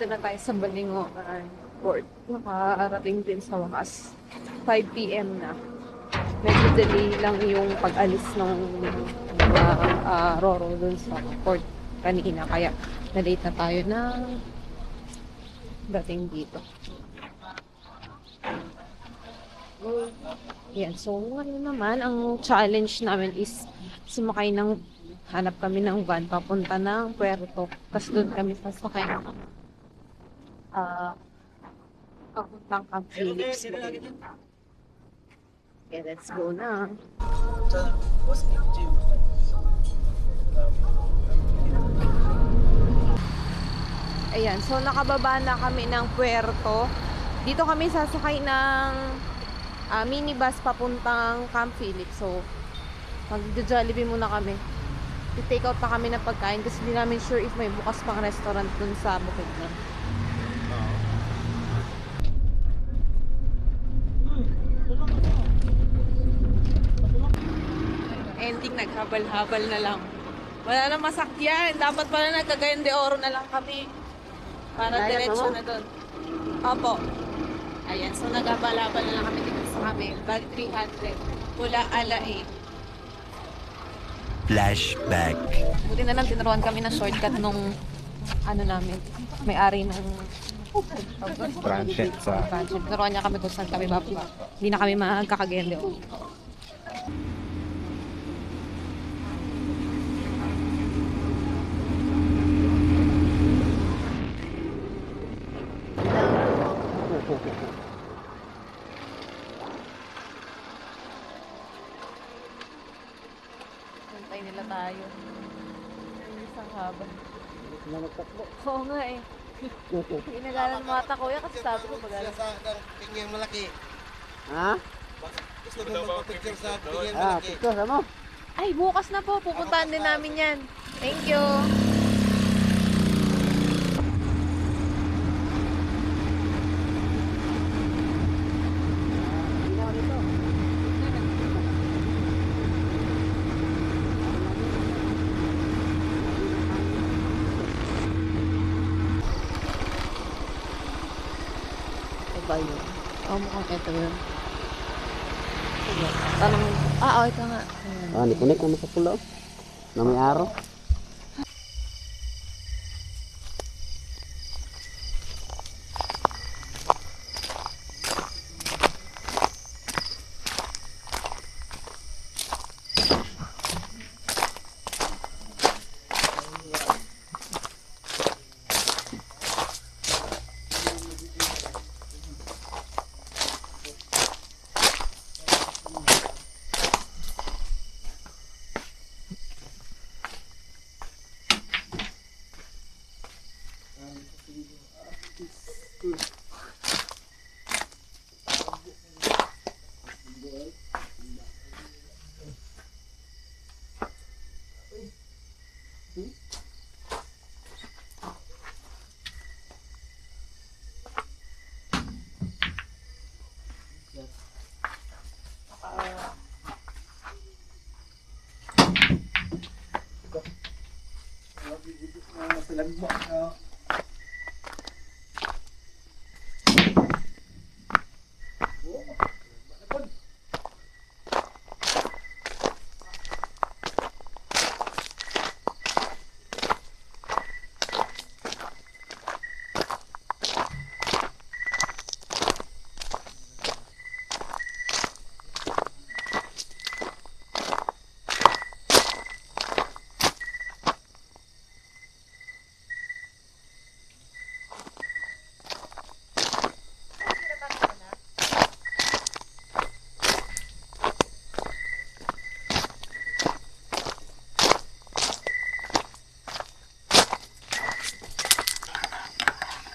na tayo sa Balingoan Port. Nakarating din sa wakas. 5 p.m. na. Medyo delay lang yung pag-alis ng mga Roro dun sa port kanina. Kaya na-late na tayo na dating dito. Yan. So, ngayon naman, ang challenge namin is sumakay ng hanap kami ng van papunta ng Puerto. Tapos doon kami sasakay papuntang Camp Phillips. Okay, let's go na. Ayan, so nakababa na kami ng Puerto. Dito kami sasakay ng minibus papuntang Camp Phillips. So, mag-Jollibee muna kami. I-take out pa kami ng pagkain kasi hindi namin sure if may bukas pang restaurant dun sa Bukidnon. Ending, naghabal-habal na lang. Wala na masakyan. Dapat pala nagkagayon de oro na lang kami. Para diretso na doon. Opo. Ayan. So, naghabal-habal na lang kami dito sa kami. Bag 300. Mula ala 8. Flashback. Buti na lang tinuruan kami ng shortcut nung ano namin. May-ari ng Transit sa... Transit. Tinuruan niya kami kung saan kami bababa. Hindi na kami magkakagende. Hintay nila tayo. Ay, isang haba. Oo nga eh. Inagalan mga ta kuya kasi sabi ko magalang. Sa pingyang malaki. Ha? Gusto mo magpa-picture sa pingyang Ah, malaki. picture mo? Ay, bukas na po. Pupuntahan din namin yan. Thank you. Ito ba yun? Oh, mukhang ito yun. Tanong, ito nga. Ayan. Ah, nikunik naman sa pulo. Na may araw.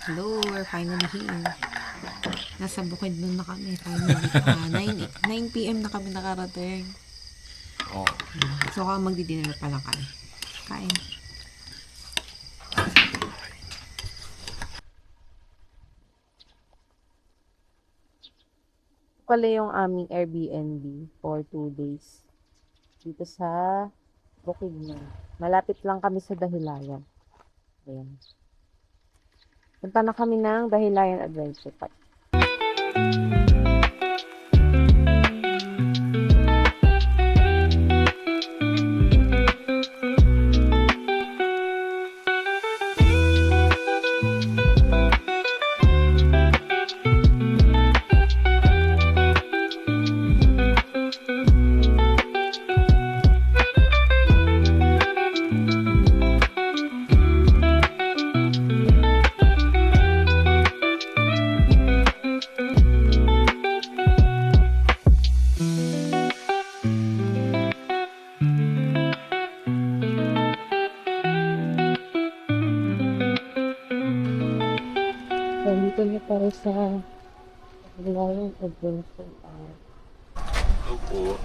Hello, we're finally here. Nasa Bukidnon na kami. Finally. 9 p.m. na kami nakarating. Oh. So, magdi-dinner pa lang kami. Kain. Pala yung aming Airbnb for 2 days. Dito sa Bukidnon. Malapit lang kami sa Dahilayan. Ayan. Punta na kami ng Dahilayan Adventure Park. Dito niya para sa Dahilayan Adventure Park. Opo.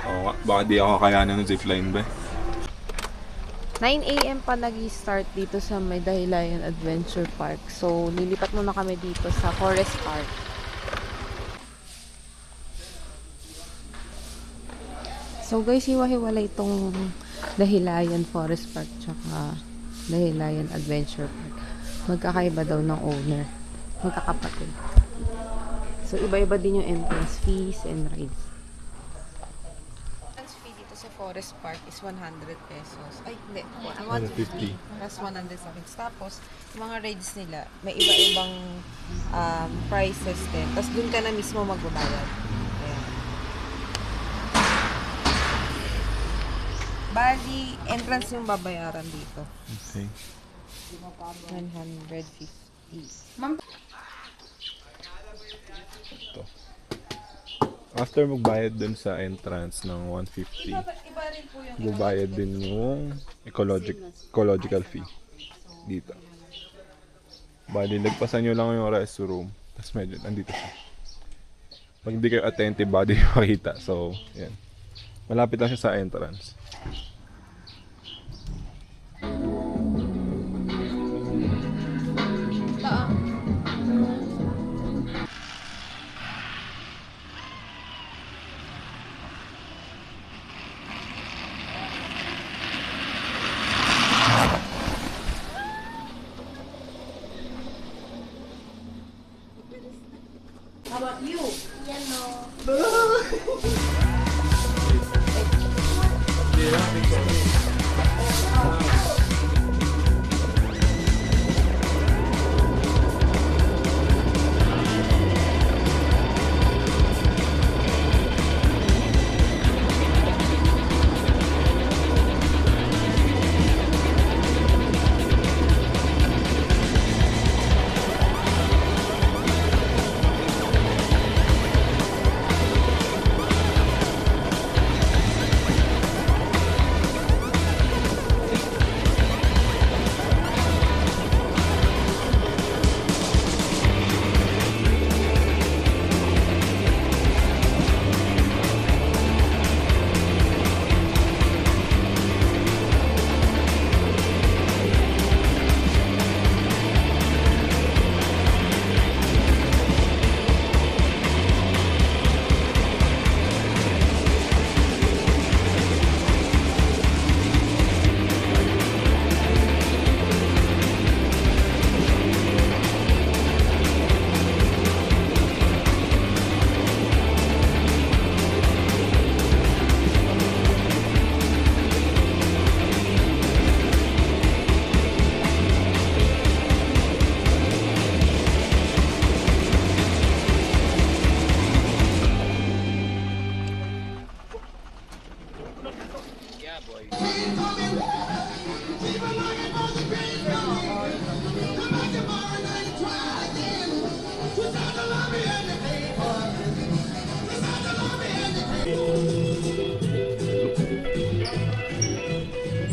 Oo nga, baka di ako kakayanan ng zipline ba? 9 a.m. pa nag-start dito sa may Dahilayan Adventure Park. So, lilipat muna kami dito sa Forest Park. So, guys, hiwa-hiwalay itong Dahilayan Forest Park tsaka Dahilayan Adventure Park. Magkakaiba daw ng owner. Magkakapatid. So, iba-iba din yung entrance fees and rides. Entrance fee dito sa Forest Park is 100 pesos. Ay, hindi. 150. Plus 100 something. Tapos, yung mga rides nila, may iba-ibang prices din. Tapos, dun ka na mismo magbabayad. Ayan. Bali, entrance yung babayaran dito. Okay. 150. Ito. After magbayad dun sa entrance ng 150, Iba rin po yung bubayad din yung ecological fee dito. Bali, lagpasan nyo lang yung restroom. Tapos medyo, nandito siya. Pag hindi kayo attentive, body makita. So, yan. Malapit lang siya sa entrance.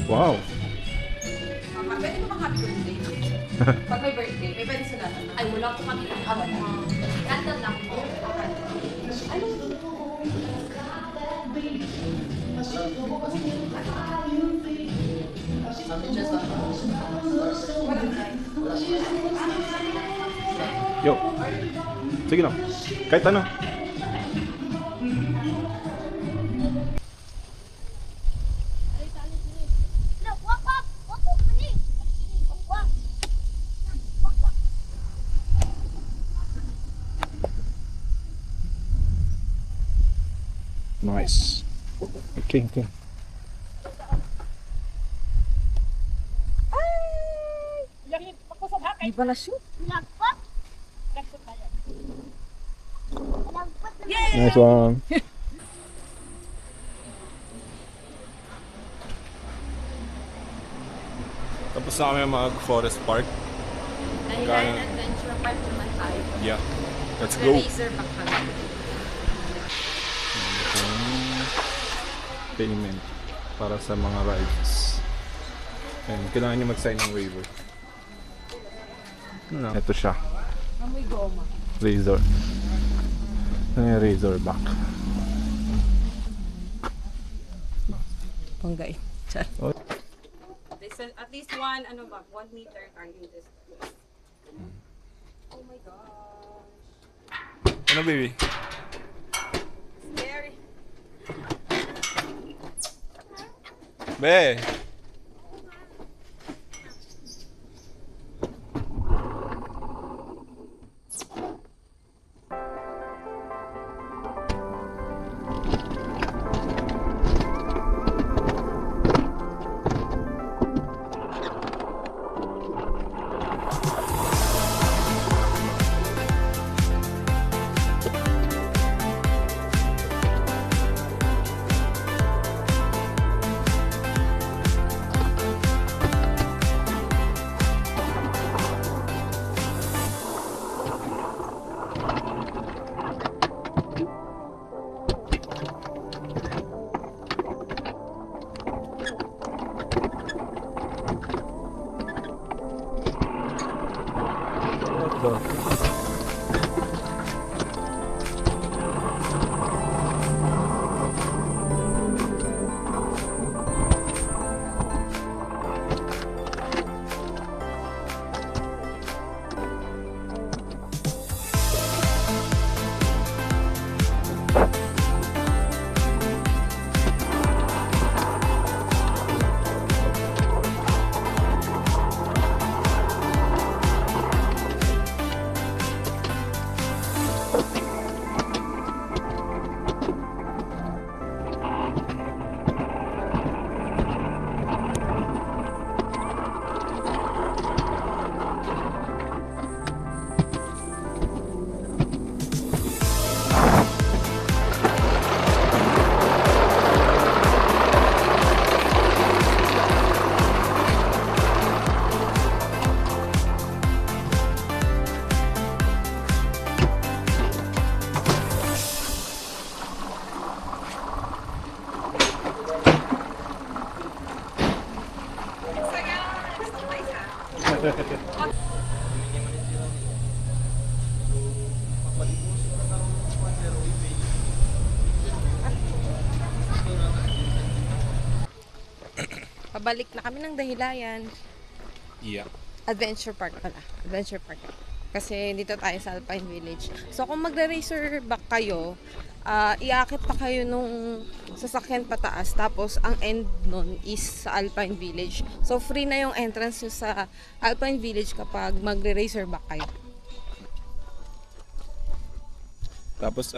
Wow! Pwede mo happy birthday. Pag may birthday, may pwede sila. Ay, wala po kami. Candle lang po. Yo! Sige lang. Kahit ano. Nice. Okay, okay. Di pala shoot. Nice one. Tapos na kami mag-forest park. Dahilan adventure park naman tayo. Yeah. Let's go. Razor back kami. Payment para sa mga rides. And kailangan nyo mag-sign ng waiver. Ito siya. Amoy goma. Razor. Ito yung Razorback. Panggay. Char. Oh. At least 1 meter carrying distance. Oh my gosh. Ano baby? Scary. Be! Pabalik na kami ng Dahilayan. Yeah. Adventure Park pala. Adventure Park. Kasi dito tayo sa Alpine Village. So kung magre-racer back kayo, iakit pa kayo nung sasakyan pataas. Tapos ang end nun is sa Alpine Village. So free na yung entrance nyo sa Alpine Village kapag magre-racer back kayo. Tapos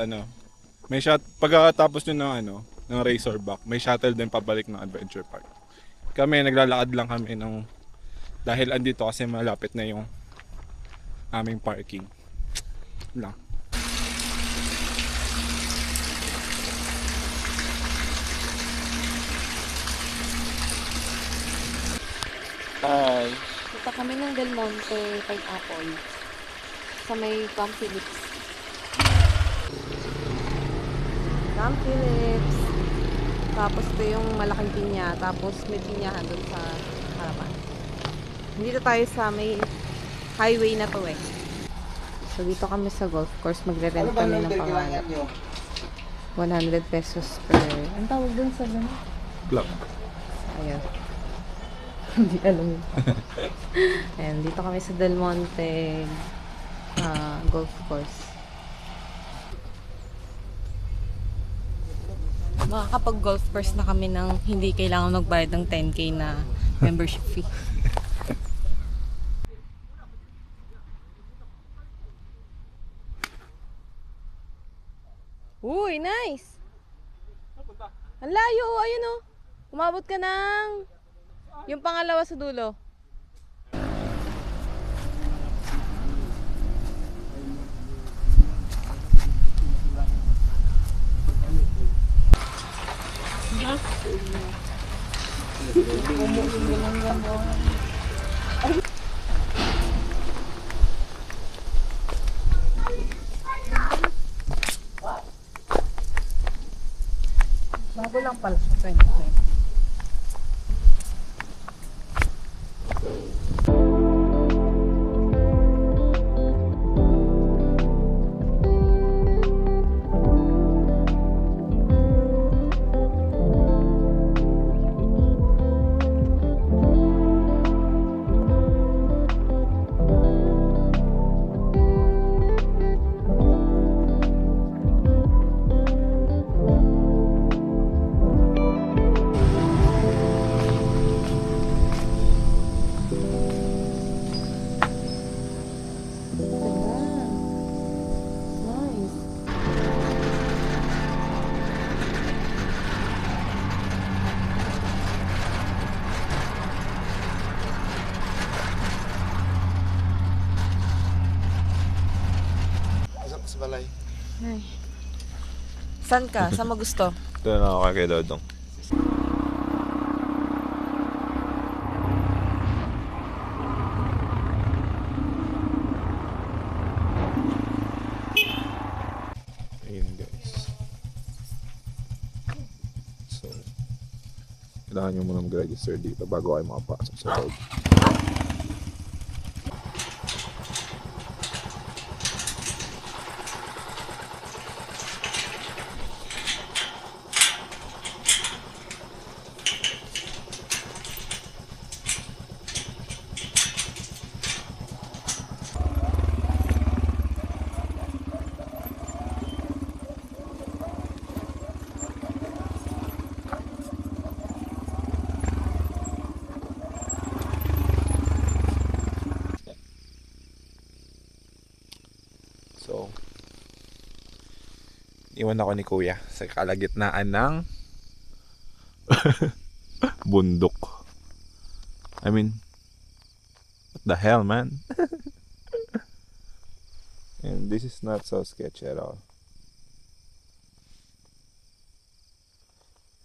may pagkatapos nyo ng Razorback, may shuttle din pabalik ng Adventure Park. Kami naglalakad lang kami dahil andito kasi malapit na yung aming parking. Lang. Hi. Punta kami ng Del Monte Pineapple sa may Camp Phillips. Camp Phillips. Tapos ito yung malaking pinya. Tapos may pinyahan dun sa harapan. Dito tayo sa may highway na to eh. So dito kami sa golf course. Magre-rent kami ng pangalan. 100 pesos per... Ang tawag dun sa gano'n? Club. Ayun. Hindi alam yun. Ayan, dito kami sa Del Monte golf course. Makakapag-golf course na kami ng hindi kailangan magbayad ng 10K na membership fee. Uy, nice! Ang layo, ayun oh. Umabot ka ng yung pangalawa sa dulo. Bago lang pala sa 2020. Pasok sa balay. Ay. San ka? Saan mo gusto? Ito na ako kay Dodong. Ayun guys. So, kailangan nyo muna mag-register dito bago kayo makapasok sa loob. So, iwan ako ni Kuya sa kalagitnaan ng bundok. I mean, what the hell, man? And this is not so sketchy at all.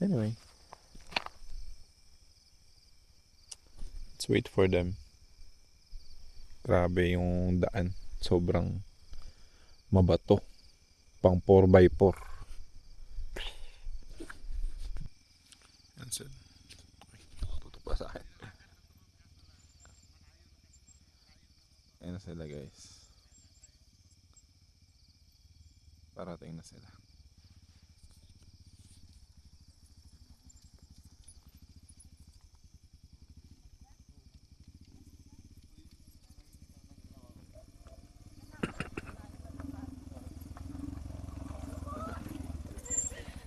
Anyway, let's wait for them. Grabe yung daan. Sobrang mabato. Pang 4x4. Yan sila. Tutok pa sa akin. Ayan na sila guys. Parating na sila.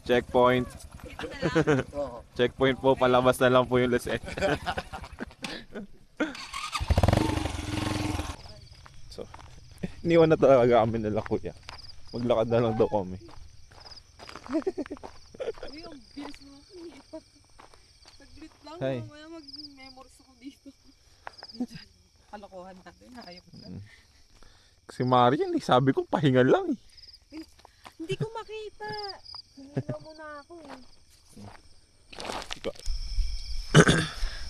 Checkpoint. Checkpoint po, palabas na lang po yung Lucena. So, iniwan na talaga kami nila Kuya. Maglakad na lang daw kami. Uy, ang bilis mo ako. Saglit lang. Hi. Mamaya mag-memories ako dito. Kalokohan natin. Hayop ka. Si Marian, sabi ko pahinga lang eh. Hindi ko makita. Hinilaw mo na ako eh.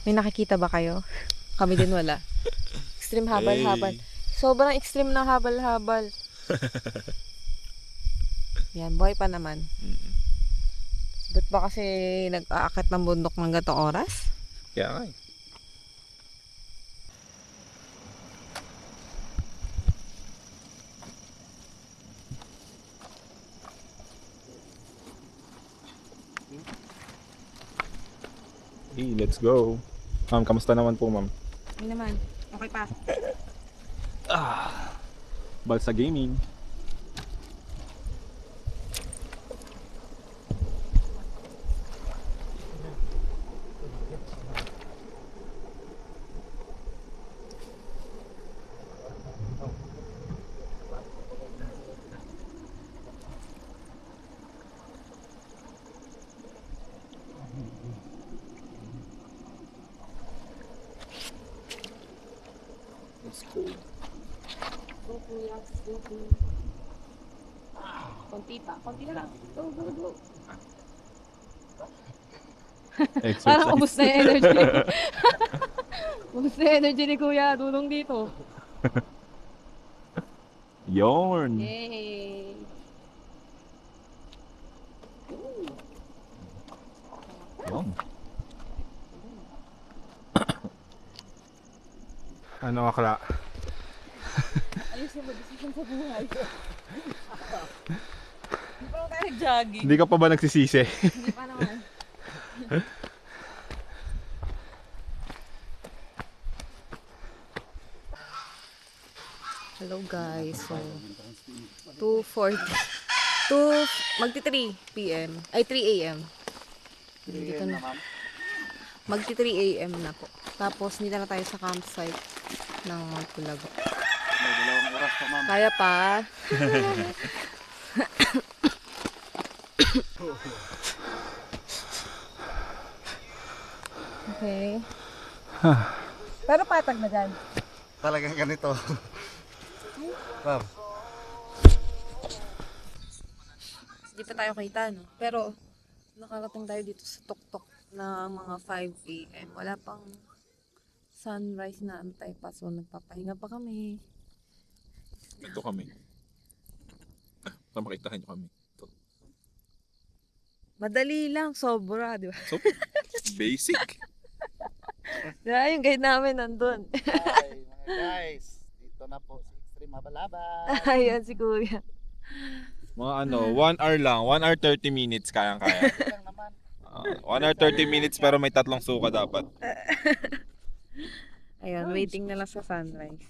May nakikita ba kayo? Kami din wala. Extreme habal-habal. Sobrang extreme na habal-habal. Yan, buhay pa naman. Ba't ba kasi nag-aakit ng bundok ng gatong oras? Kaya nga eh. Hey, let's go. Ma'am, kamusta naman po, ma'am? Hindi naman. Okay pa. Balsa Gaming. School. Go, kuya. Go, kuya. Konti pa. Konti na lang. Go, go, go. Parang ubus na yung energy. Ubus na yung energy ni kuya. Tulong dito. Yorn. Yay! Yorn. Ano akla? Ayusin mo, decision sa buhay. Hindi pa lang tayo nag-jogging. Hindi ka pa ba nagsisisi? Hindi pa naman. Hello guys, so 2:40 magti 3 p.m. ay 3 a.m. Dito na. Magti 3 a.m. na po. Tapos dito na tayo sa campsite ng Mount Culago. May 2 oras pa, ma'am. Kaya pa. Okay. Pero patag na dyan. Talagang ganito. Ma'am. Hindi pa tayo kita, no? Pero, nakarating tayo dito sa tuktok na mga 5 a.m. Wala pang sunrise na antay pa. So, nagpapahinga pa kami. Ito kami. Makitahan nyo kami. Ito. Madali lang, sobra, di ba? So, basic. Di ba? Yung guide namin nandun. Hi, mga guys. Dito na po si Extreme Mabalaban. Ayan si kuya. Mga 1 hour lang. 1 hour 30 minutes kayang-kaya. Lang naman. 1 hour 30 minutes pero may 3 suka dapat. Ayan, waiting na lang sa sunrise.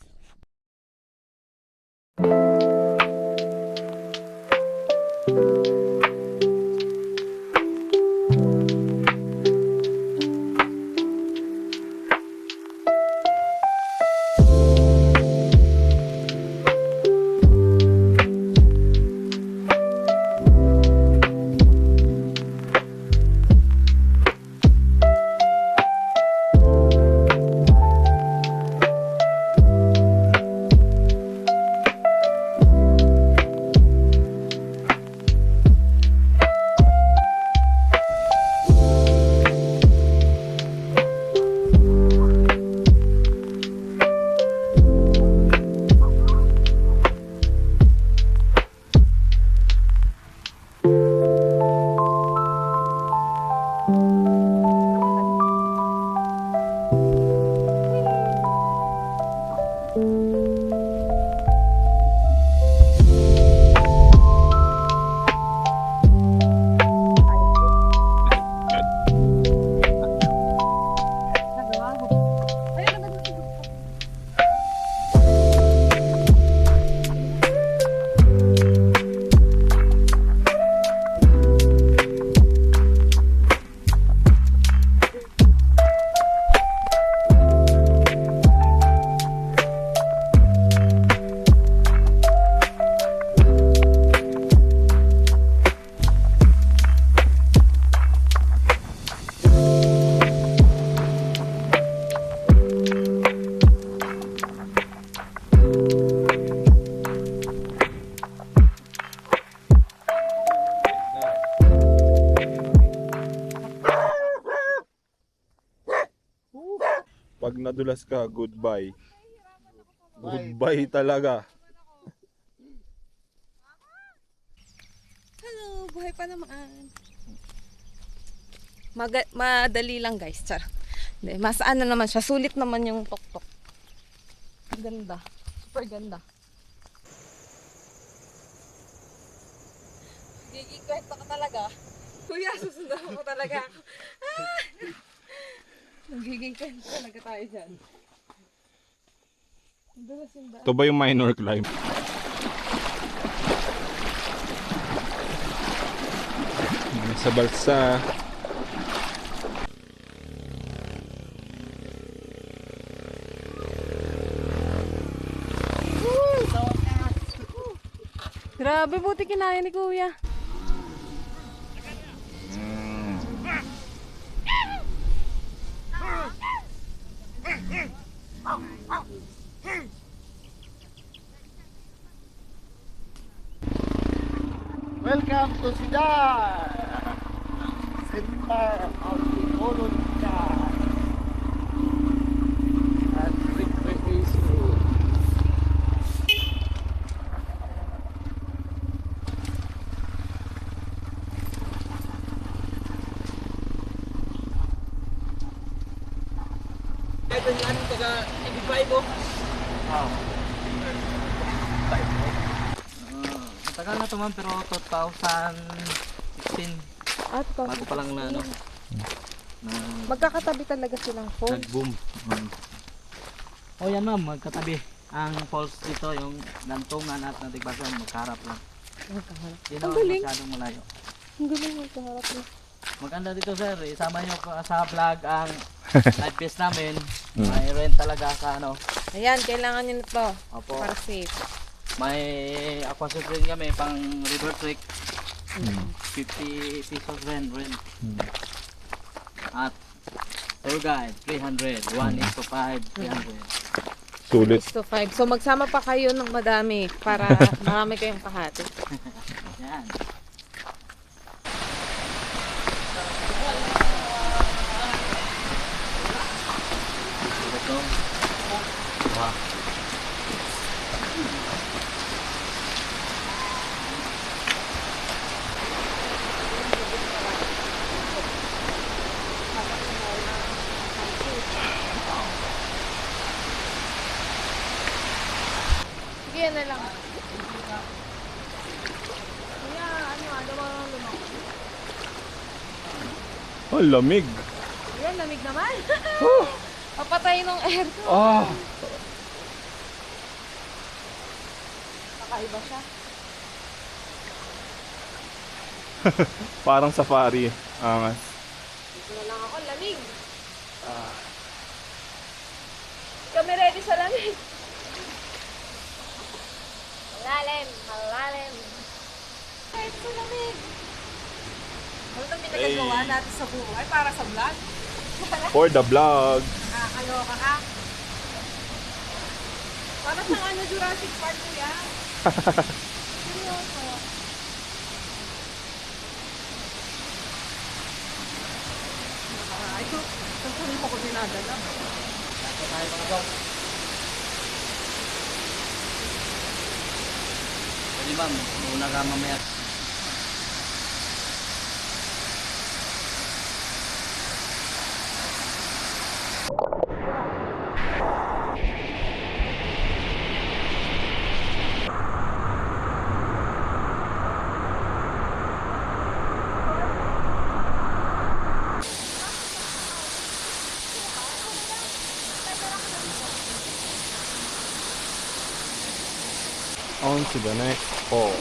Pag nadulas ka, goodbye. Goodbye talaga. Hello, buhay pa naman. Madali lang guys, char. Hindi, mas ano naman siya, sulit naman yung tuktok. Ganda, super ganda. Giging kwento ka talaga. Kuya, susundan mo talaga ako. Nagiging kwento talaga tayo dyan. Dulas yung daan. Ito ba yung minor climb? Sa balsa. Grabe, buti kinaya ni kuya. Welcome to Sidan! Center of Ecological and Recreation. Ito yung anong taga TV5 oh. Tagal na to ma'am, pero 2016 bago pa lang na ano na Magkakatabi talaga silang phone. nag-boom. Oh yan ma'am, magkatabi. Ang falls dito, yung Lantungan at Natigbasan, magkaharap lang. Magkaharap. Hindi Ang naman galing. masyadong malayo. Ang galing magkaharap na. Maganda dito sir, isama nyo sa vlog ang live base namin. May rent talaga sa ano. Ayan, kailangan nyo na to. Opo. Para safe. May aquascape rin kami pang river trek. 50 pesos rent. At tour guide 300, 1 is to 5, 300. Sulit. 6 to 5. So magsama pa kayo ng madami para marami kayong kahati. Yan. Sige, yan na lang. Kuya, ano mo lumaki? Oh, lamig. Ayan, lamig naman. Papatay ng aircon. Ah. Kakaiba siya. Parang safari. Angas. Dito na lang ako, lamig. Kami ready sa lamig. Malalim. Kahit sa lamig. Ano itong pinagagawa natin sa buhay para sa vlog? For the vlog. Nakakaloka ka. Para sa ano, Jurassic Park ko yan. Seryoso. Ito, saan ko dinadala? Pwede ma'am, muna ka mamaya. On to the next fall.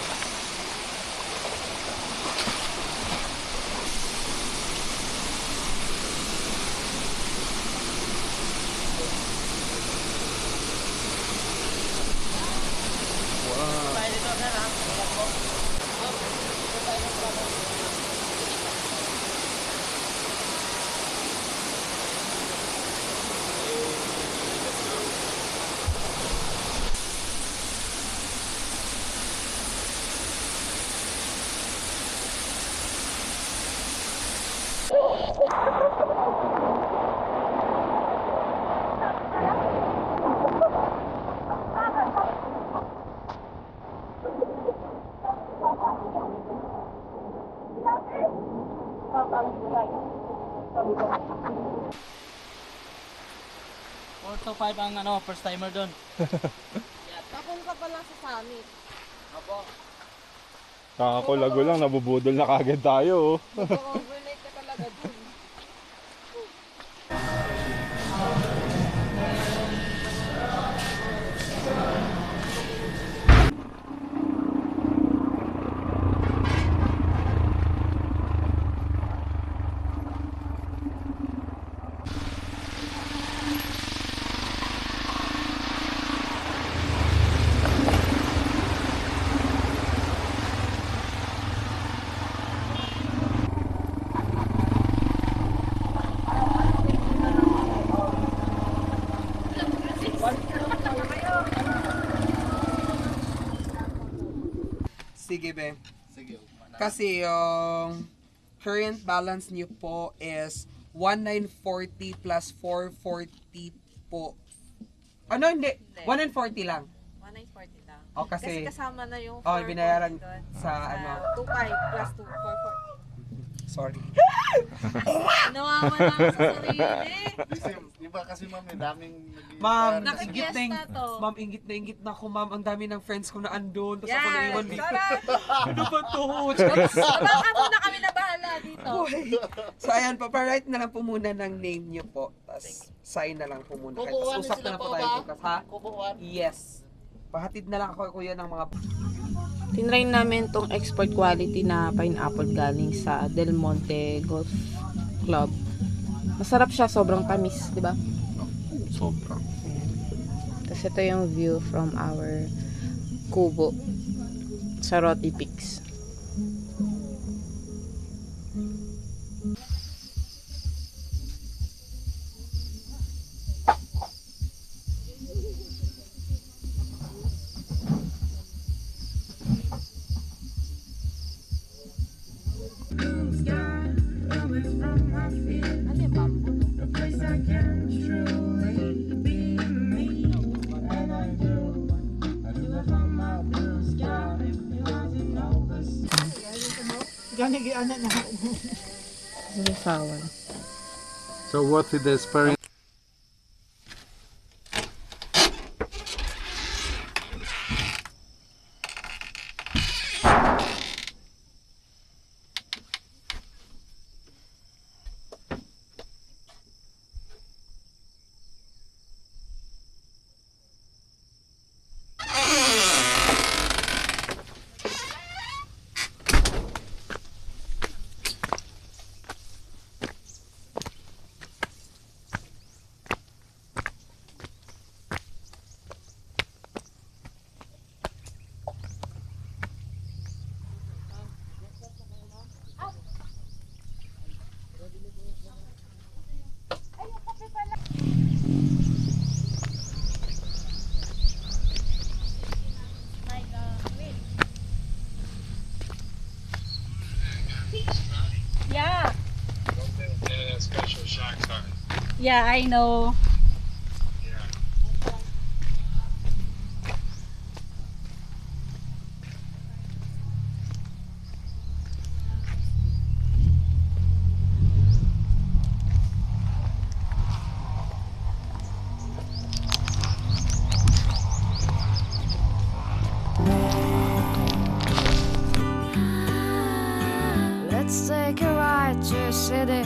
Four to 5 ang ano, first timer doon. Tapon ka pa lang sa summit. Kakakulago lang, nabubudol na kagad tayo. Oh. Mag-overnight ka talaga dun. Sige, be. Sige. Kasi yung current balance niyo po is 1940 plus 440 po. Ano hindi? 1940 lang. 1,940 lang. O Kasi kasi kasama na yung oh, 440 binayaran doon. sa ano. 2,500 plus 2,440. Sorry. Nawawala ako sa sarili. Kasi, di ba kasi ma'am, may daming Ma'am, Nakikias ingit na to. Ma'am, ingit na ako, ma'am. Ang dami ng friends ko na andun. Tapos ako Yes! naiwan dito. Sarap! Ano ba to? Baka muna kami na bahala dito. So ayan po, pa-write na lang po muna ng name niyo po. Tapos sign na lang po muna. Tapos Kukuhanin usap sila na lang po po tayo ba? bukas, ha? Kukuhan. Yes. Pahatid na lang ako kuya ng mga... Tinry namin tong export quality na pineapple galing sa Del Monte Golf Club. Masarap siya, sobrang tamis, di ba? Sobra. Tapos ito yung view from our kubo sa Roty Peaks. Ano yung bamboo, no? Sawan. So what's with the experience? Yeah. Yeah, I know. Let's take a ride to a city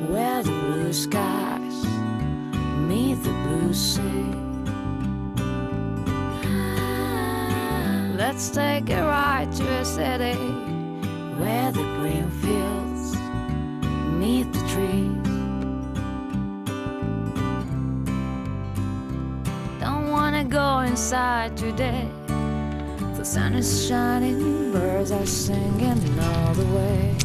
where the blue skies meet the blue sea. Let's take a ride to a city where the green fields meet the trees. Don't wanna go inside today. The sun is shining, birds are singing all the way,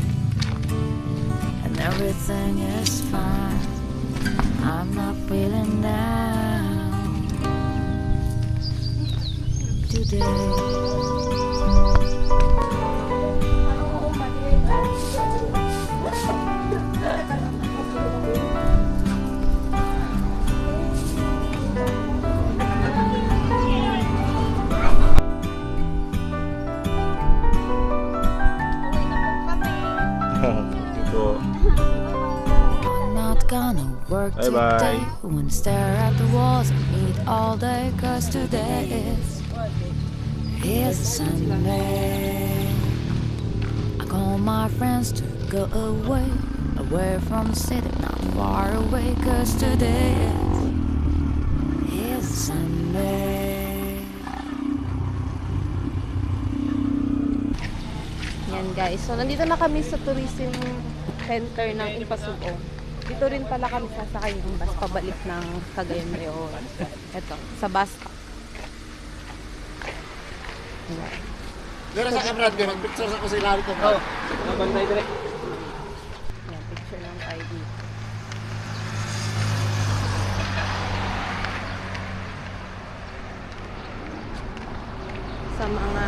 and everything is fine. I'm not feeling down today. Ito. I'm not gonna work Bye-bye. today. Won't stare at the walls and eat all day. Cause today is a Sunday. I call my friends to go away, away from the city, not far away. Cause today is a Sunday. Yan guys. So, nandito na kami sa tourism center ng Impasubo. Dito rin pala kami sasakay ng bus pabalik ng Cagayan de Oro. Ito, sa bus stop. Ayan. Dito sa camera, mag-picture ako sa ilalim ko. Oh, nabantay direct. Ayan, picture lang tayo dito. Sa mga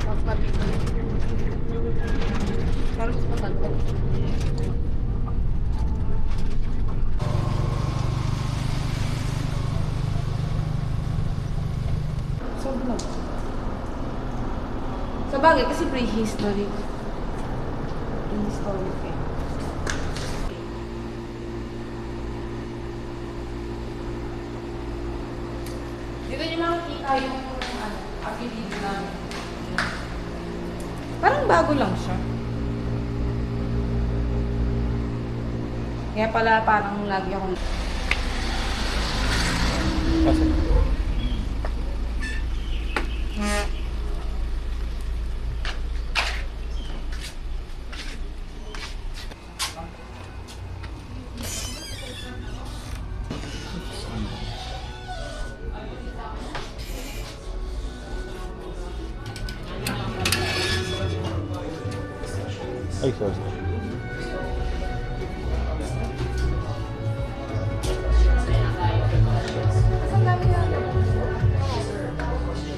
Mas mabigay. Parang mas matagal. So, vlog. Sa bagay, kasi prehistory. Prehistoric eh. Dito niyo makikita yung apelido namin. Parang bago lang siya. Kaya pala parang lagi akong... Kasi, ay, sorry.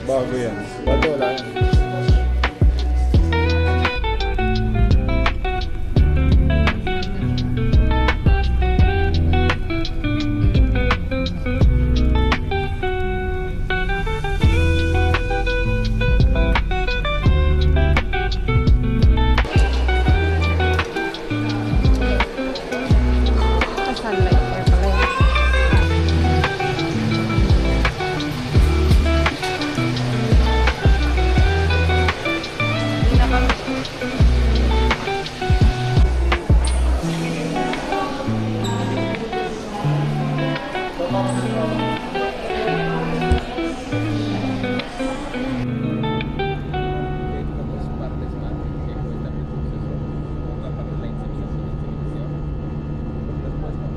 Bago yan. Bago wala yan.